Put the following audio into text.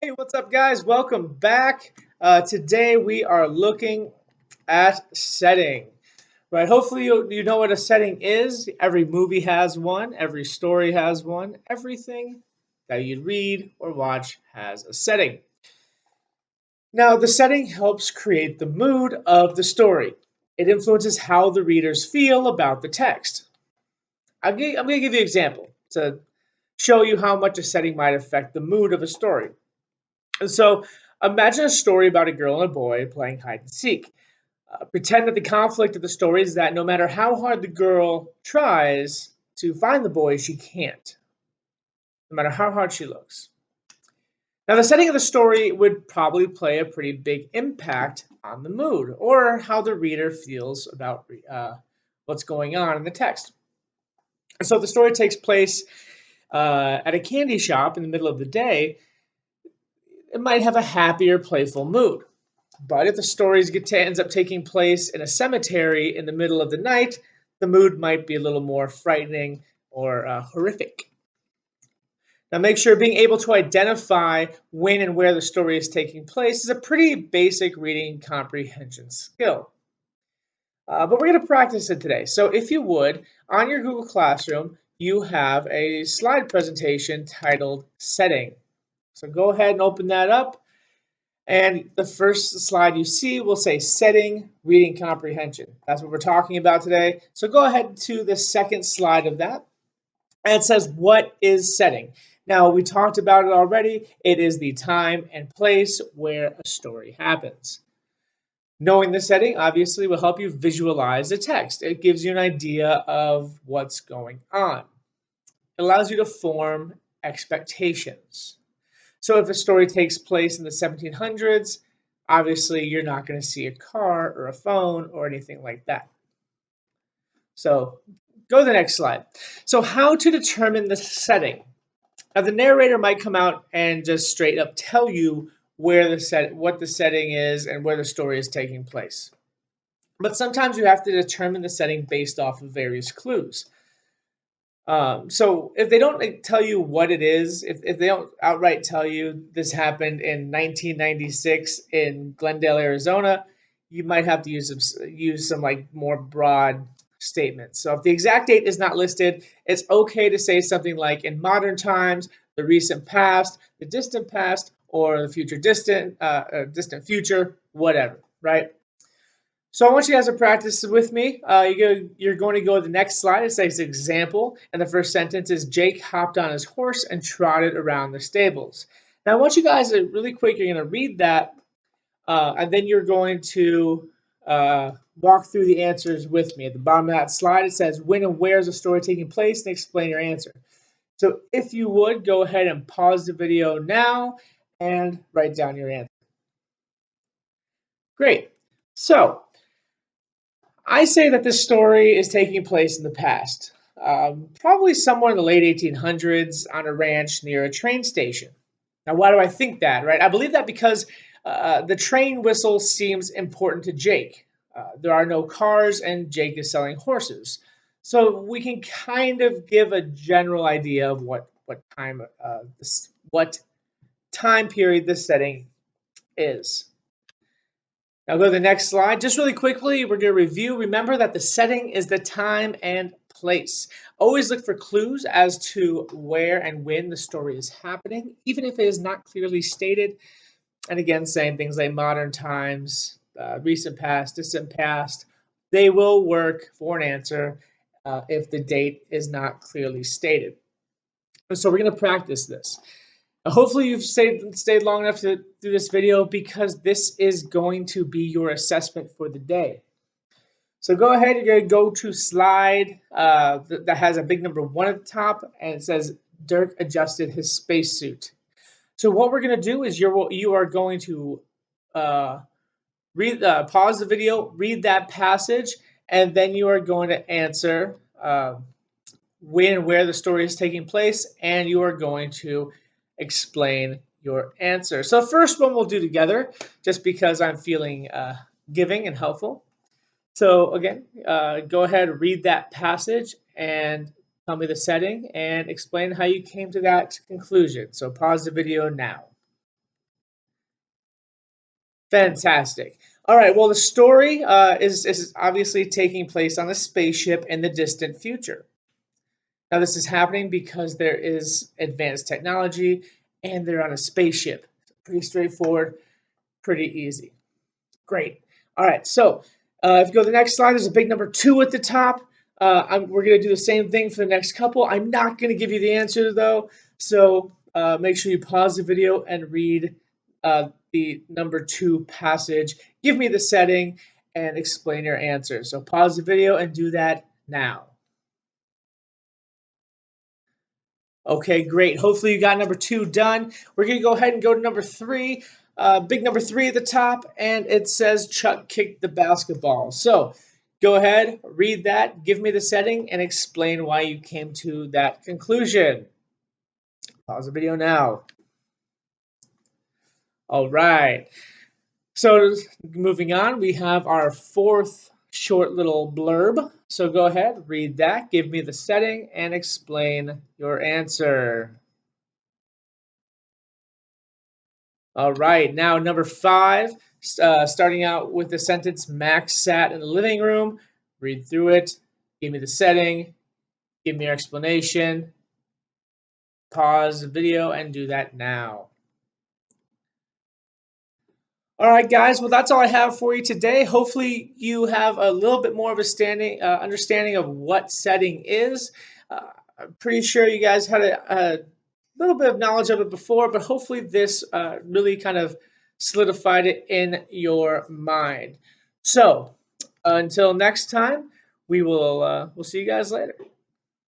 Hey, what's up, guys? Welcome back. Today we are looking at setting. Right? Hopefully, you know what a setting is. Every movie has one, every story has one, everything that you read or watch has a setting. Now, the setting helps create the mood of the story, it influences how the readers feel about the text. I'm going to give you an example to show you how much a setting might affect the mood of a story. So imagine a story about a girl and a boy playing hide and seek. Pretend that the conflict of the story is that no matter how hard the girl tries to find the boy, she can't, no matter how hard she looks. Now, the setting of the story would probably play a pretty big impact on the mood or how the reader feels about what's going on in the text. So, if the story takes place at a candy shop in the middle of the day, it might have a happier, playful mood. But if the ends up taking place in a cemetery in the middle of the night, the mood might be a little more frightening or horrific. Now, make sure being able to identify when and where the story is taking place is a pretty basic reading comprehension skill. But we're going to practice it today. So, if you would, on your Google Classroom, you have a slide presentation titled Setting. So, go ahead and open that up. And the first slide you see will say setting reading comprehension. That's what we're talking about today. So go ahead to the second slide of that. And it says, what is setting? Now, we talked about it already. It is the time and place where a story happens. Knowing the setting obviously will help you visualize the text. It gives you an idea of what's going on. It allows you to form expectations. So if a story takes place in the 1700s, obviously you're not going to see a car or a phone or anything like that. So go to the next slide. So how to determine the setting. Now the narrator might come out and just straight up tell you what the setting is and where the story is taking place. But sometimes you have to determine the setting based off of various clues. So if they don't tell you what it is, if they don't outright tell you this happened in 1996 in Glendale, Arizona, you might have to use some like more broad statements. So if the exact date is not listed, it's okay to say something like in modern times, the recent past, the distant past, or the distant future, whatever, right? So I want you guys to practice with me. You're going to go to the next slide. It says example, and the first sentence is Jake hopped on his horse and trotted around the stables. Now I want you guys to really quick. You're going to read that, and then you're going to walk through the answers with me. At the bottom of that slide, it says when and where is the story taking place, and explain your answer. So if you would go ahead and pause the video now and write down your answer. Great. So I say that this story is taking place in the past, probably somewhere in the late 1800s on a ranch near a train station. Now, why do I think that, right? I believe that because the train whistle seems important to Jake. There are no cars, and Jake is selling horses. So we can kind of give a general idea of what time period this setting is. Now go to the next slide. Just really quickly, we're going to review. Remember that the setting is the time and place. Always look for clues as to where and when the story is happening, even if it is not clearly stated. And again, saying things like modern times, recent past, distant past, they will work for an answer if the date is not clearly stated. So we're going to practice this. Hopefully you've stayed long enough to do this video because this is going to be your assessment for the day. So go ahead, you're going to go to slide that has a big number 1 at the top, and it says Dirk adjusted his spacesuit. So what we're going to do is you are going to pause the video, read that passage, and then you are going to answer when and where the story is taking place, and you are going to explain your answer. So the first one we'll do together, just because I'm feeling giving and helpful. So again, go ahead, read that passage, and tell me the setting, and explain how you came to that conclusion. So pause the video now. Fantastic. All right. Well, the story is obviously taking place on a spaceship in the distant future. Now, this is happening because there is advanced technology and they're on a spaceship. Pretty straightforward, pretty easy. Great. All right. So, if you go to the next slide, there's a big number 2 at the top. We're going to do the same thing for the next couple. I'm not going to give you the answer, though. So, make sure you pause the video and read the number 2 passage. Give me the setting and explain your answer. So, pause the video and do that now. Okay, great. Hopefully you got number 2 done. We're going to go ahead and go to number 3. Big number 3 at the top, and it says Chuck kicked the basketball. So go ahead, read that, give me the setting, and explain why you came to that conclusion. Pause the video now. All right. So moving on, we have our 4th short little blurb. So go ahead, read that, give me the setting, and explain your answer. All right, now number 5, starting out with the sentence, Max sat in the living room. Read through it, give me the setting, give me your explanation, pause the video, and do that now. All right, guys, well, that's all I have for you today. Hopefully you have a little bit more of a understanding of what setting is. I'm pretty sure you guys had a little bit of knowledge of it before, but hopefully this really kind of solidified it in your mind. So until next time, we'll see you guys later.